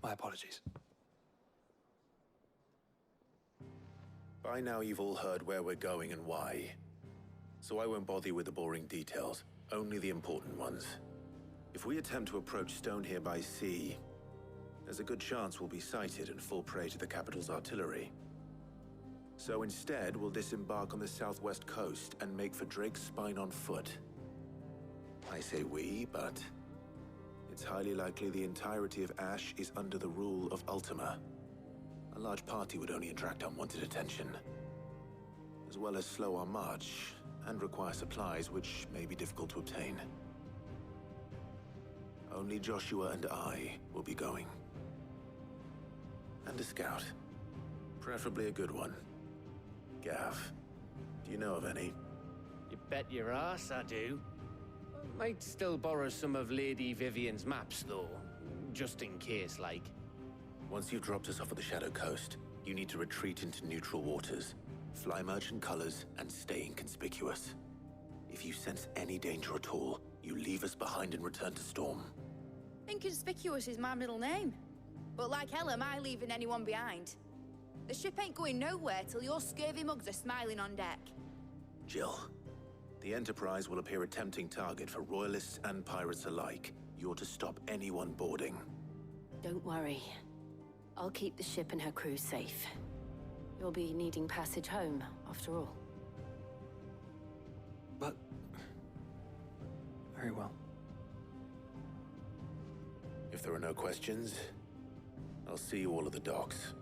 My apologies. By now you've all heard where we're going and why. So I won't bother you with the boring details, only the important ones. If we attempt to approach Stone here by sea, there's a good chance we'll be sighted and fall prey to the capital's artillery. So instead, we'll disembark on the southwest coast and make for Drake's Spine on foot. I say we, but it's highly likely the entirety of Ash is under the rule of Ultima. A large party would only attract unwanted attention, as well as slow our march and require supplies which may be difficult to obtain. Only Joshua and I will be going. And a scout. Preferably a good one. Gav, do you know of any? You bet your ass I do. Might still borrow some of Lady Vivian's maps, though. Just in case, like. Once you've dropped us off at the Shadow Coast, you need to retreat into neutral waters, fly merchant colors, and stay inconspicuous. If you sense any danger at all, you leave us behind and return to Storm. Inconspicuous is my middle name. But like hell am I leaving anyone behind. The ship ain't going nowhere till your scurvy mugs are smiling on deck. Jill, the Enterprise will appear a tempting target for royalists and pirates alike. You're to stop anyone boarding. Don't worry. I'll keep the ship and her crew safe. You'll be needing passage home, after all. But... very well. If there are no questions, I'll see you all at the docks.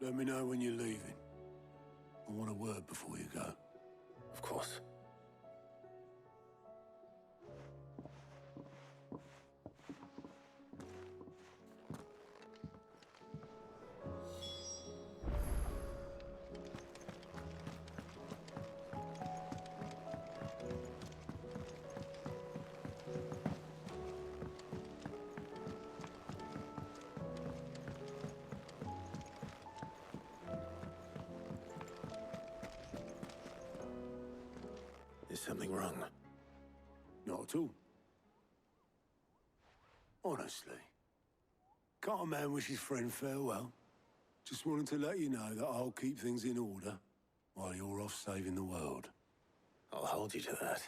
Let me know when you're leaving. I want a word before you go. Of course. Is something wrong? Not at all. Honestly. Can't a man wish his friend farewell? Just wanted to let you know that I'll keep things in order while you're off saving the world. I'll hold you to that.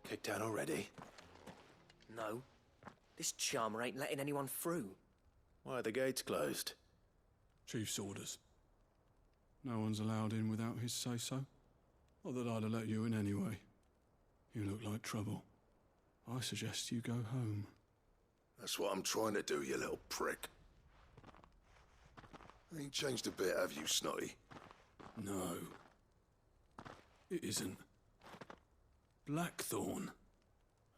Kicked out already? No. This charmer ain't letting anyone through. Why are the gates closed? Chief's orders. No one's allowed in without his say-so. Not that I'd have let you in anyway. You look like trouble. I suggest you go home. That's what I'm trying to do, you little prick. Ain't changed a bit, have you, Snotty? No. It isn't. Blackthorn.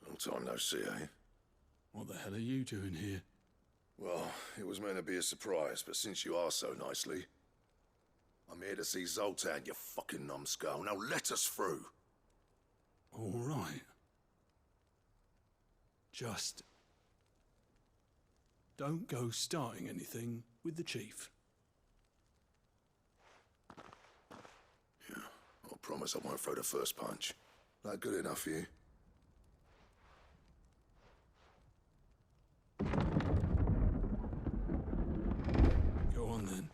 Long time no see, eh? What the hell are you doing here? Well, it was meant to be a surprise, but since you are so nicely, I'm here to see Zoltan, you fucking numbskull. Now let us through. All right. Just don't go starting anything with the chief. Yeah, I promise I won't throw the first punch. That good enough for you? Go on then.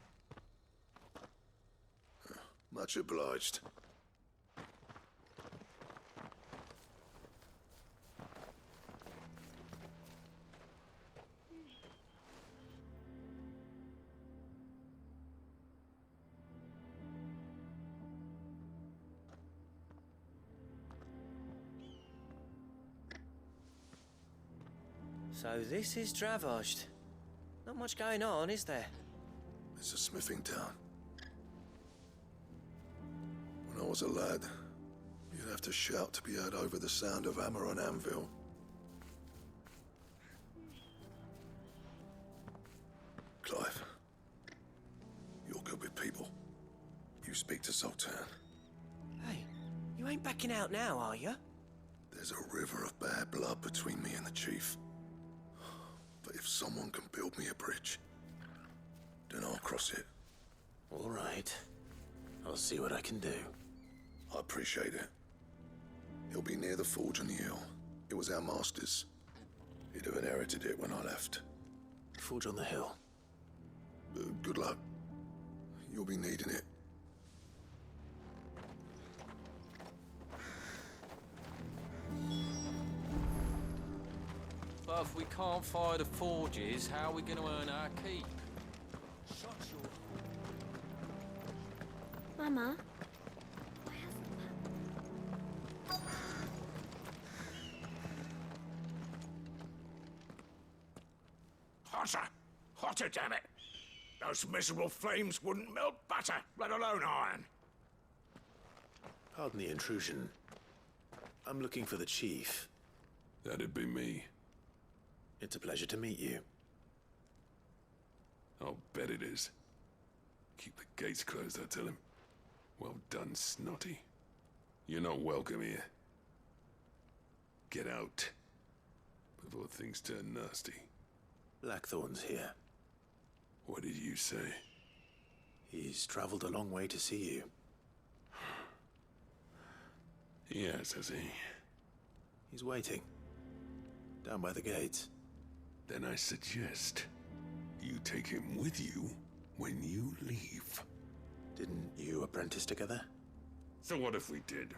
Much obliged. So this is Dravojd. Not much going on, is there? It's a smithing town. When I was a lad, you'd have to shout to be heard over the sound of hammer and anvil. Clive, you're good with people. You speak to Zoltan. Hey, you ain't backing out now, are you? There's a river of bad blood between me and the chief. But if someone can build me a bridge, then I'll cross it. All right. I'll see what I can do. I appreciate it. He'll be near the forge on the hill. It was our master's. He'd have inherited it when I left. Forge on the hill. Good luck. You'll be needing it. But if we can't fire the forges, how are we going to earn our keep? Mama? Hotter! Hotter, damn it! Those miserable flames wouldn't melt butter, let alone iron. Pardon the intrusion. I'm looking for the chief. That'd be me. It's a pleasure to meet you. I'll bet it is. Keep the gates closed, I tell him. Well done, Snotty. You're not welcome here. Get out. Before things turn nasty. Blackthorn's here. What did you say? He's traveled a long way to see you. Yes, has he? He's waiting. Down by the gates. Then I suggest you take him with you when you leave. Didn't you apprentice together? So what if we did?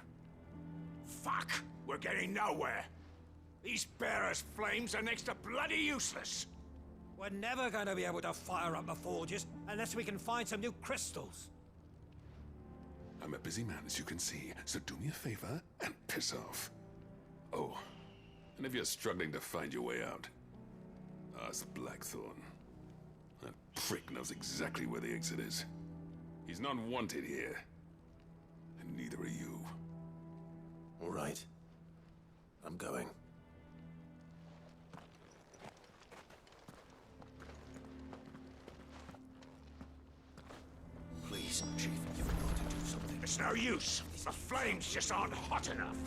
Fuck! We're getting nowhere. These bearers' flames are next to bloody useless. We're never going to be able to fire up the forges unless we can find some new crystals. I'm a busy man, as you can see, so do me a favor and piss off. Oh, and if you're struggling to find your way out, ask Blackthorn. That prick knows exactly where the exit is. He's not wanted here, and neither are you. All right. I'm going. Please, Chief, you've got to do something. It's no use. The flames just aren't hot enough.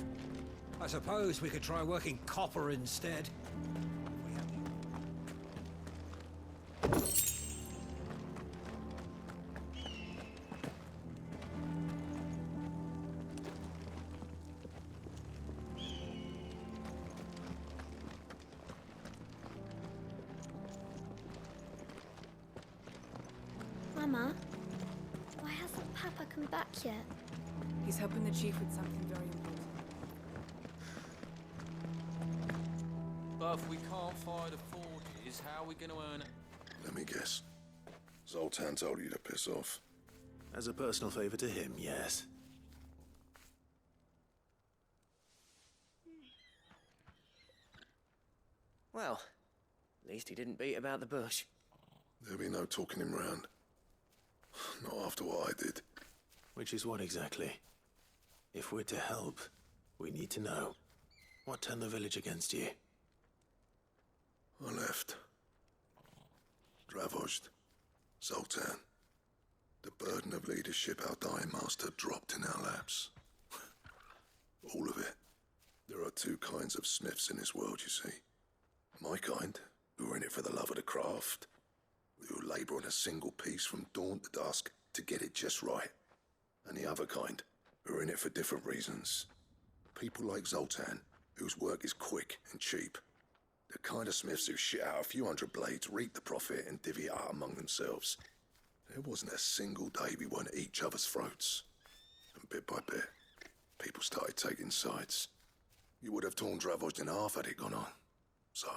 I suppose we could try working copper instead. Mama? Why hasn't Papa come back yet? He's helping the chief with something very important. But if we can't fire the forges, how are we going to earn it? Let me guess. Zoltan told you to piss off. As a personal favor to him, yes. Well, at least he didn't beat about the bush. There'll be no talking him round. Not after what I did. Which is what exactly? If we're to help, we need to know. What turned the village against you? I left. Dravojd. Zoltan. The burden of leadership our dying master dropped in our laps. All of it. There are two kinds of smiths in this world, you see. My kind, who are in it for the love of the craft, who labour on a single piece from dawn to dusk to get it just right. And the other kind, who are in it for different reasons. People like Zoltan, whose work is quick and cheap. The kind of smiths who shit out a few hundred blades, reap the profit, and divvy it out among themselves. There wasn't a single day we weren't at each other's throats. And bit by bit, people started taking sides. You would have torn Dravojd in half had it gone on. So,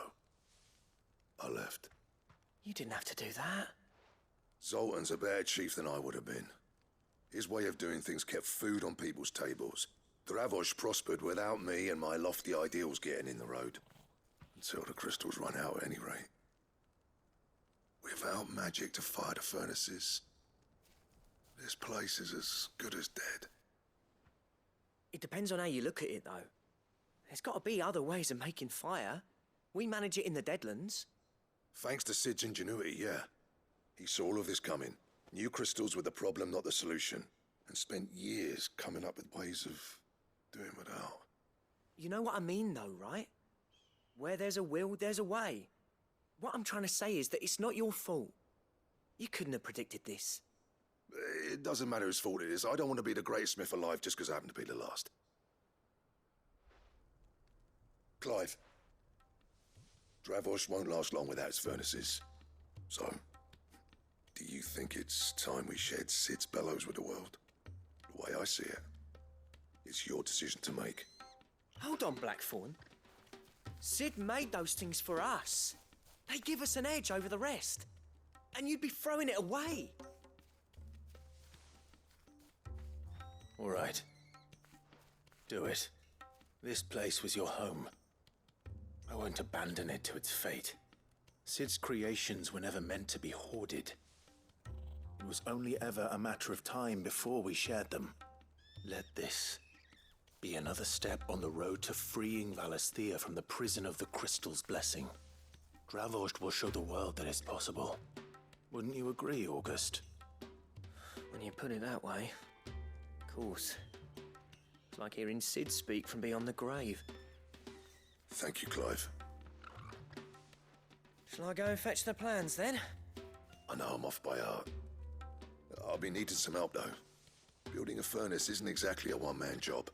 I left. You didn't have to do that. Zoltan's a better chief than I would have been. His way of doing things kept food on people's tables. Dravojd prospered without me and my lofty ideals getting in the road. Until the crystals run out at any rate. Without magic to fire the furnaces, this place is as good as dead. It depends on how you look at it, though. There's got to be other ways of making fire. We manage it in the Deadlands. Thanks to Sid's ingenuity, yeah. He saw all of this coming, knew crystals were the problem, not the solution, and spent years coming up with ways of doing without. You know what I mean, though, right? Where there's a will, there's a way. What I'm trying to say is that it's not your fault. You couldn't have predicted this. It doesn't matter whose fault it is. I don't want to be the greatest smith alive just because I happen to be the last. Clive. Dravosh won't last long without its furnaces. So, do you think it's time we shared Sid's bellows with the world? The way I see it, it's your decision to make. Hold on, Blackthorn. Sid made those things for us. They give us an edge over the rest. And you'd be throwing it away. All right. Do it. This place was your home. I won't abandon it to its fate. Sid's creations were never meant to be hoarded. It was only ever a matter of time before we shared them. Let this be another step on the road to freeing Valisthea from the prison of the Crystal's blessing. Dravost will show the world that it's possible. Wouldn't you agree, August? When you put it that way, of course. It's like hearing Sid speak from beyond the grave. Thank you, Clive. Shall I go and fetch the plans, then? I know I'm off by heart. I'll be needing some help, though. Building a furnace isn't exactly a one-man job.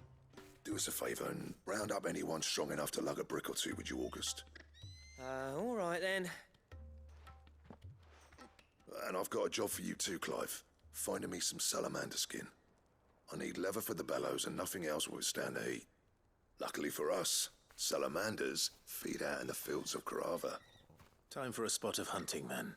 Do us a favour and round up anyone strong enough to lug a brick or two, would you, August? All right, then. And I've got a job for you too, Clive. Finding me some salamander skin. I need leather for the bellows and nothing else will withstand the heat. Luckily for us, salamanders feed out in the fields of Carava. Time for a spot of hunting, then.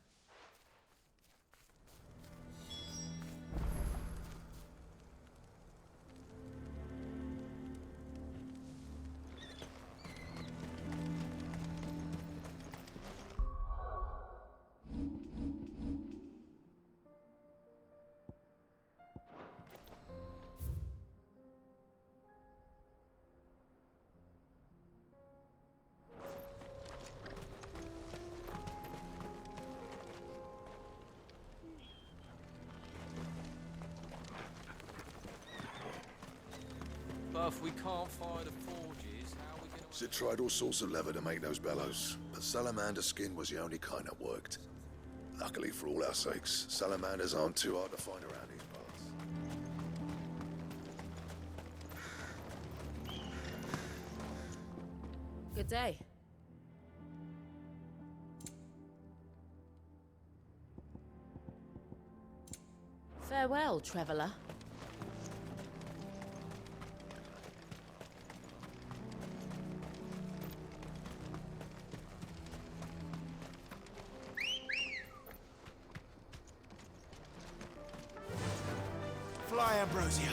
But if we can't fire the forges, how are we gonna... Sid tried all sorts of leather to make those bellows, but salamander skin was the only kind that worked. Luckily for all our sakes, salamanders aren't too hard to find around these parts. Good day. Farewell, traveller. Fly, Ambrosia.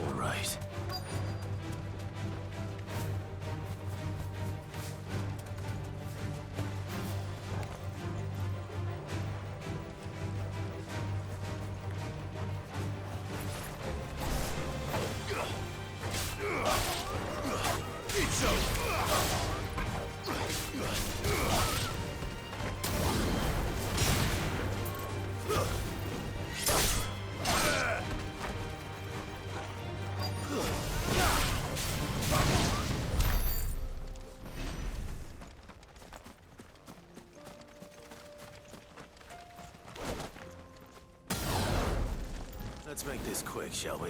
All right. Let's make this quick, shall we?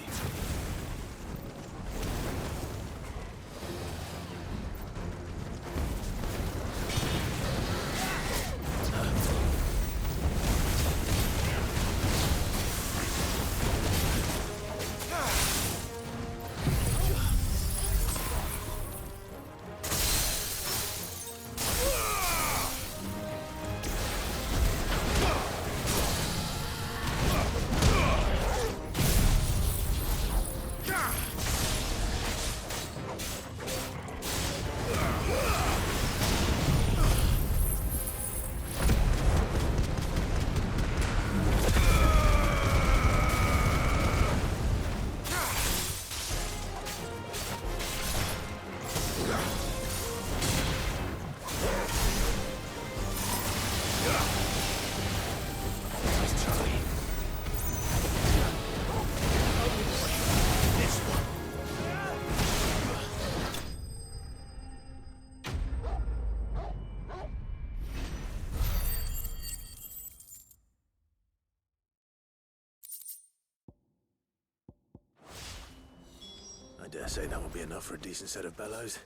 dare say that will be enough for a decent set of bellows.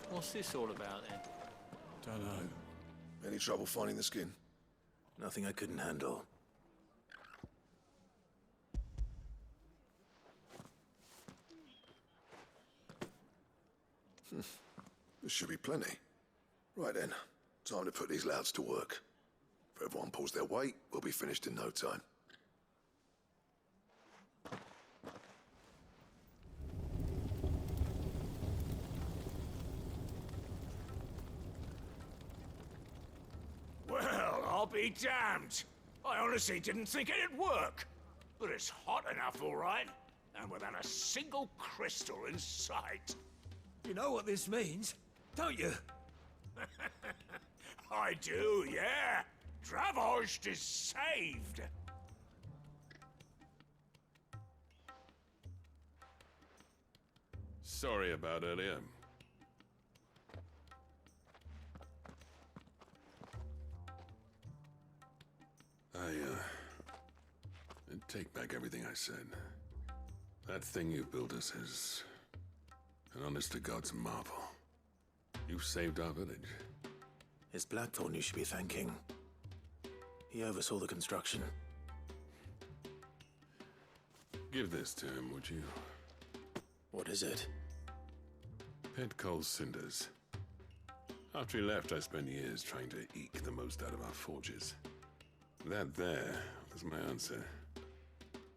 What's this all about then? Don't know. Any trouble finding the skin? Nothing I couldn't handle. There should be plenty. Right then, time to put these louds to work. If everyone pulls their weight, we'll be finished in no time. Well, I'll be damned. I honestly didn't think it'd work. But it's hot enough, all right. And without a single crystal in sight. You know what this means, don't you? I do, yeah. Dravost is saved. Sorry about earlier. Take back everything I said. That thing you built us is an honest-to-God's marvel. You saved our village. It's Blackthorn you should be thanking. He oversaw the construction. Give this to him, would you? What is it? Pet Cole's cinders. After he left, I spent years trying to eke the most out of our forges. That there was my answer.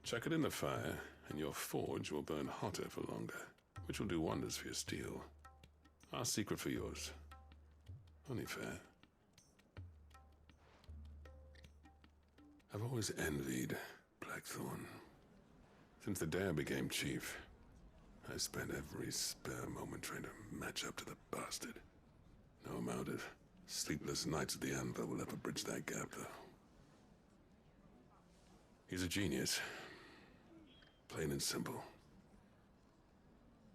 Chuck it in the fire, and your forge will burn hotter for longer, which will do wonders for your steel. Our secret for yours. Only fair. I've always envied Blackthorn. Since the day I became chief, I spent every spare moment trying to match up to the bastard. No amount of sleepless nights at the anvil will ever bridge that gap, though. He's a genius. Plain and simple.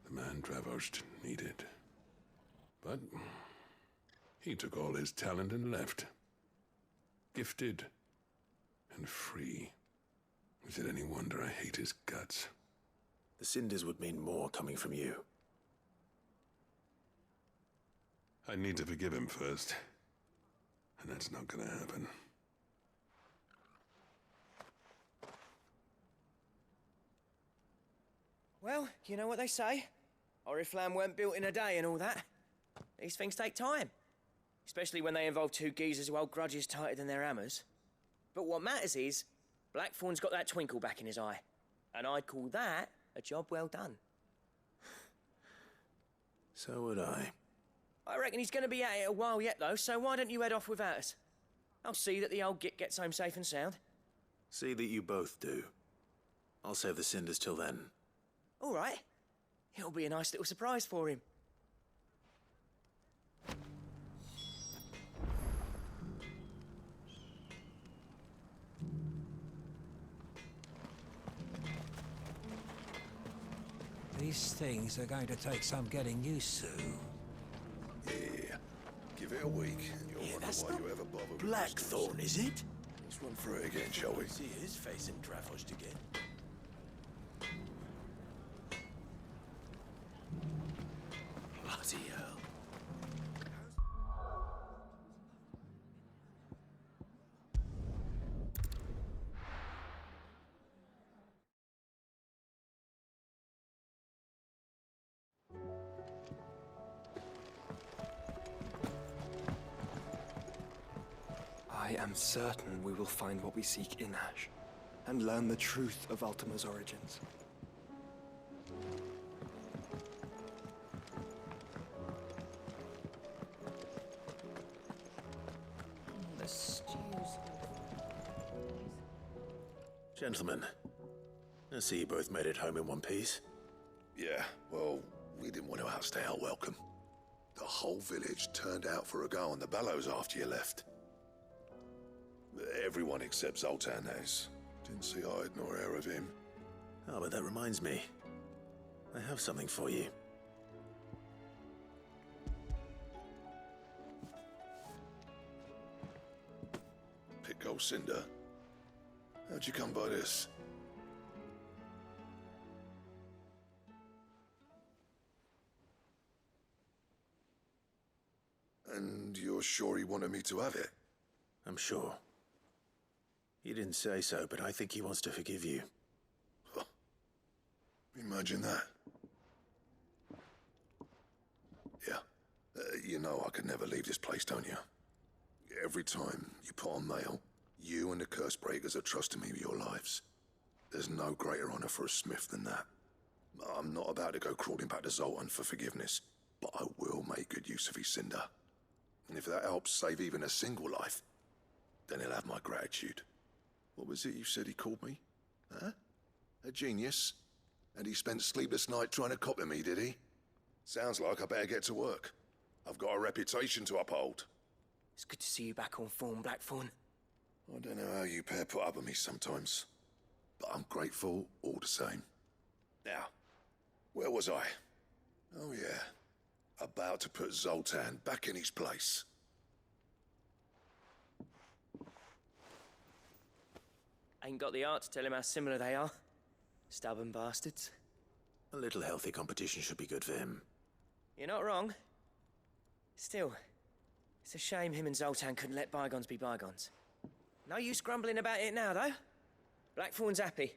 The man Dravost needed. But he took all his talent and left. Gifted and free. Is it any wonder I hate his guts? The cinders would mean more coming from you. I need to forgive him first. And that's not gonna happen. Well, you know what they say. Oriflamme weren't built in a day and all that. These things take time. Especially when they involve two geezers who hold grudges tighter than their hammers. But what matters is, Blackthorn's got that twinkle back in his eye. And I'd call that a job well done. So would I. I reckon he's going to be at it a while yet, though, so why don't you head off without us? I'll see that the old git gets home safe and sound. See that you both do. I'll save the cinders till then. All right. It'll be a nice little surprise for him. These things are going to take some getting used to. Yeah. Give it a week, and you'll wonder why you ever bothered with Blackthorn, is it? Let's run through it again, shall we? See his face in Dravost again. Bloody hell. I am certain we will find what we seek in Ash, and learn the truth of Ultima's origins. The stews. Gentlemen, I see you both made it home in one piece. Yeah, well, we didn't want to outstay our welcome. The whole village turned out for a go on the bellows after you left. Everyone except Zoltan has. Didn't see hide nor hair of him. Oh, but that reminds me. I have something for you. Pit Gold Cinder? How'd you come by this? And you're sure he wanted me to have it? I'm sure. He didn't say so, but I think he wants to forgive you. Huh. Imagine that. Yeah. You know I could never leave this place, don't you? Every time you put on mail, you and the Curse Breakers are trusting me with your lives. There's no greater honor for a smith than that. I'm not about to go crawling back to Zoltan for forgiveness, but I will make good use of his cinder. And if that helps save even a single life, then he'll have my gratitude. What was it you said he called me? Huh? A genius? And he spent sleepless night trying to copy me, did he? Sounds like I better get to work. I've got a reputation to uphold. It's good to see you back on form, Blackthorn. I don't know how you pair put up with me sometimes, but I'm grateful all the same. Now, where was I? Oh yeah, about to put Zoltan back in his place. Ain't got the art to tell him how similar they are. Stubborn bastards. A little healthy competition should be good for him. You're not wrong. Still, it's a shame him and Zoltan couldn't let bygones be bygones. No use grumbling about it now, though. Blackthorn's happy.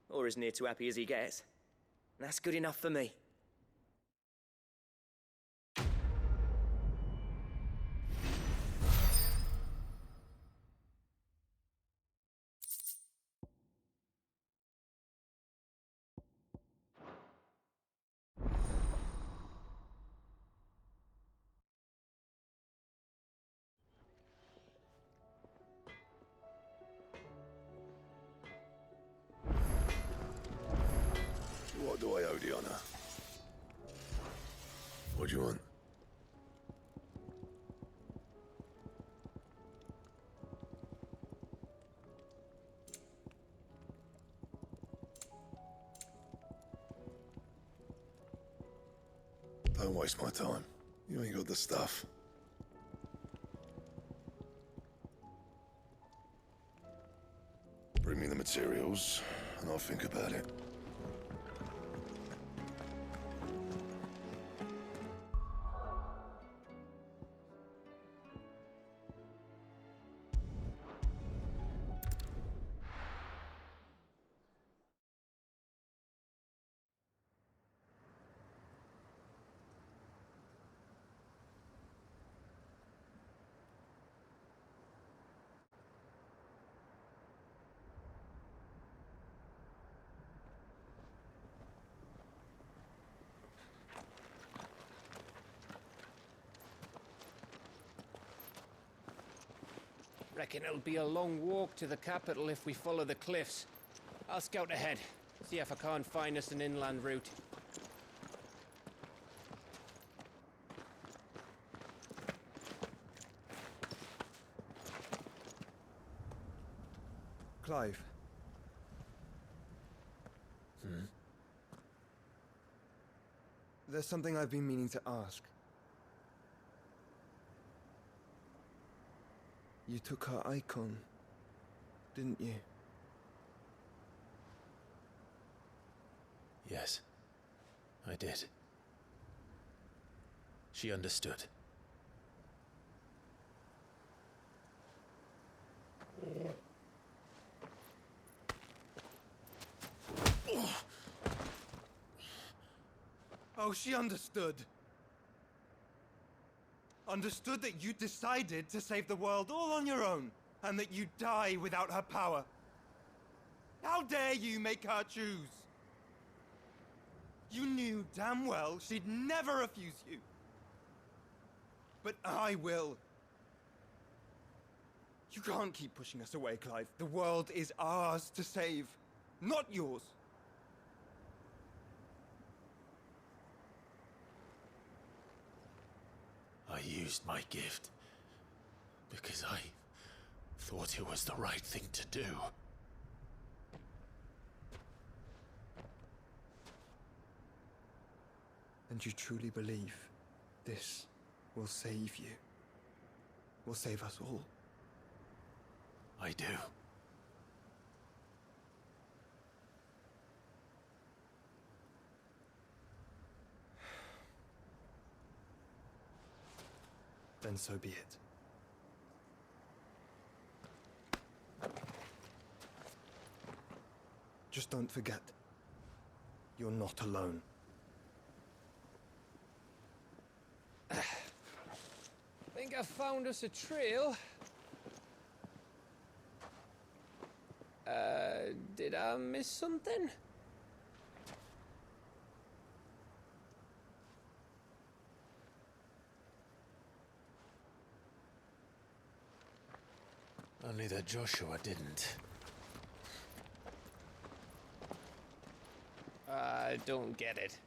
Or as near to happy as he gets. And that's good enough for me. What do I owe the honor? What do you want? Don't waste my time. You ain't got the stuff. Bring me the materials, and I'll think about it. Reckon it'll be a long walk to the capital if we follow the cliffs. I'll scout ahead, see if I can't find us an inland route. Clive. There's something I've been meaning to ask. You took her icon, didn't you? Yes, I did. She understood. Oh, she understood. Understood that you decided to save the world all on your own, and that you'd die without her power. How dare you make her choose? You knew damn well she'd never refuse you. But I will. You can't keep pushing us away, Clive. The world is ours to save, not yours. I used my gift because I thought it was the right thing to do. And you truly believe this will save you? Will save us all? I do. Then so be it. Just don't forget, you're not alone. Think I found us a trail. Did I miss something? Only that Joshua didn't. I don't get it.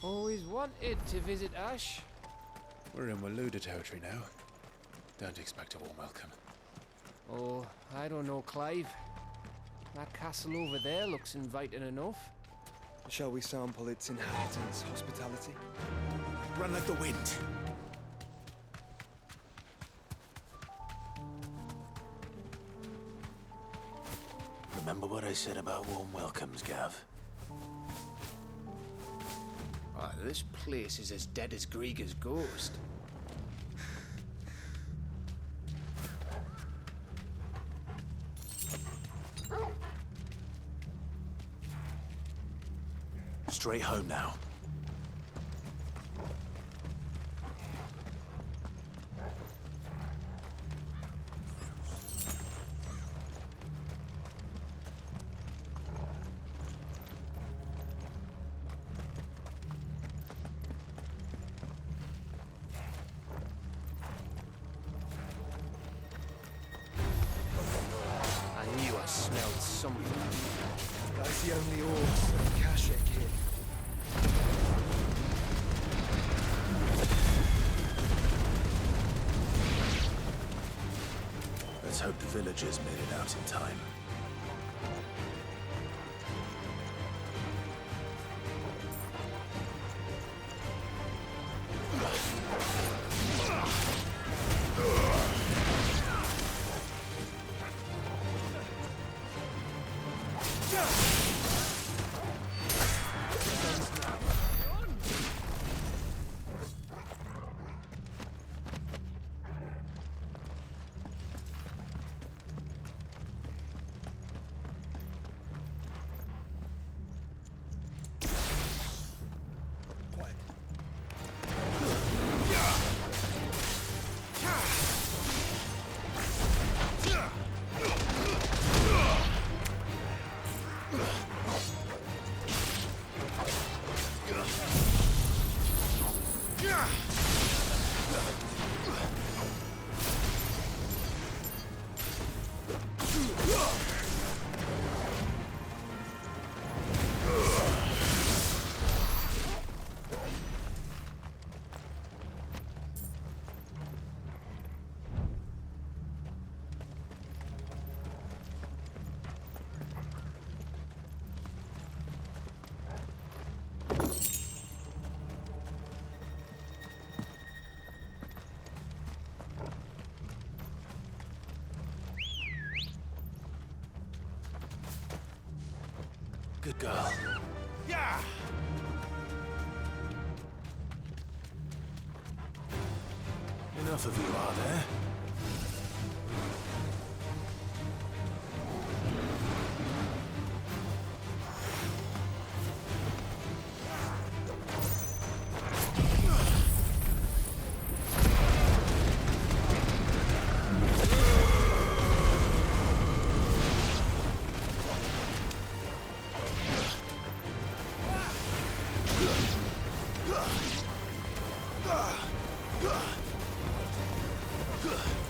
Always wanted to visit Ash. We're in Waluda territory now. Don't expect a warm welcome. Oh, I don't know, Clive. That castle over there looks inviting enough. Shall we sample its inhabitants' hospitality? Run like the wind. Remember what I said about warm welcomes, Gav? Oh, this place is as dead as Grieger's ghost. Straight home now. I knew I smelled something. That's the only ores of Kashik here. Let's hope the villagers made it out in time. Good girl. Yeah! Enough of you, are there? Good.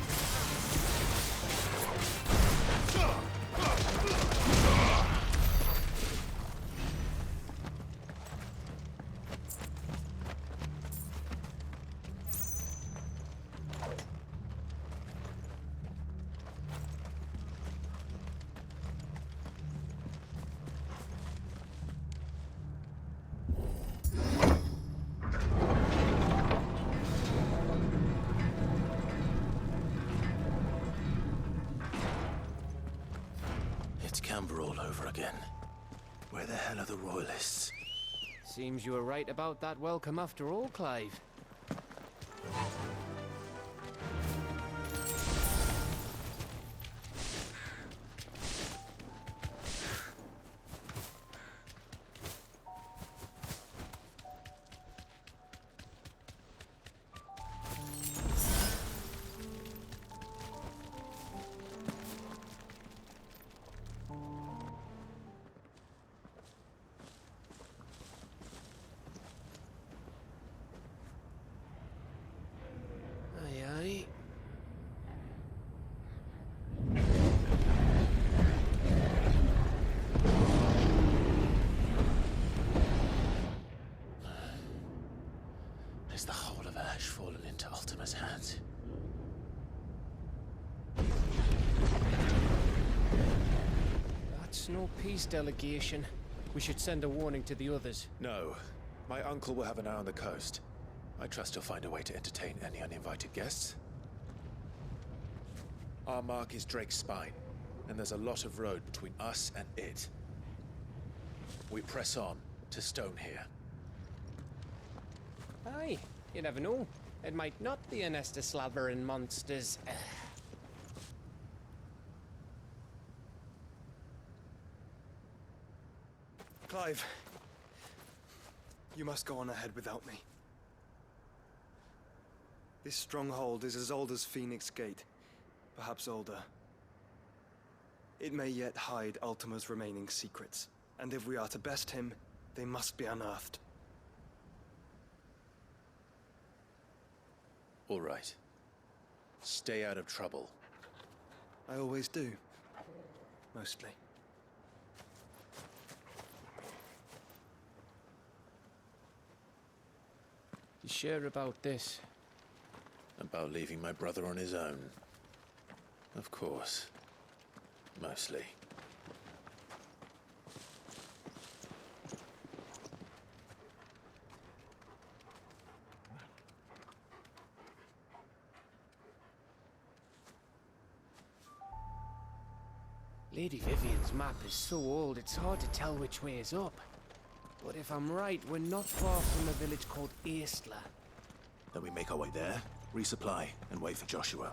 all over again. Where the hell are the Royalists? Seems you were right about that welcome after all, Clive. Is the whole of Ash fallen into Ultima's hands? That's no peace delegation. We should send a warning to the others. No. My uncle will have an eye on the coast. I trust he'll find a way to entertain any uninvited guests. Our mark is Drake's Spine, and there's a lot of road between us and it. We press on to Stonehere. Aye, you never know. It might not be a nest of slavering monsters. Clive, you must go on ahead without me. This stronghold is as old as Phoenix Gate, perhaps older. It may yet hide Ultima's remaining secrets, and if we are to best him, they must be unearthed. All right. Stay out of trouble. I always do. Mostly. You sure about this? About leaving my brother on his own. Of course. Mostly. Lady Vivian's map is so old, it's hard to tell which way is up. But if I'm right, we're not far from a village called Aistla. Then we make our way there, resupply, and wait for Joshua.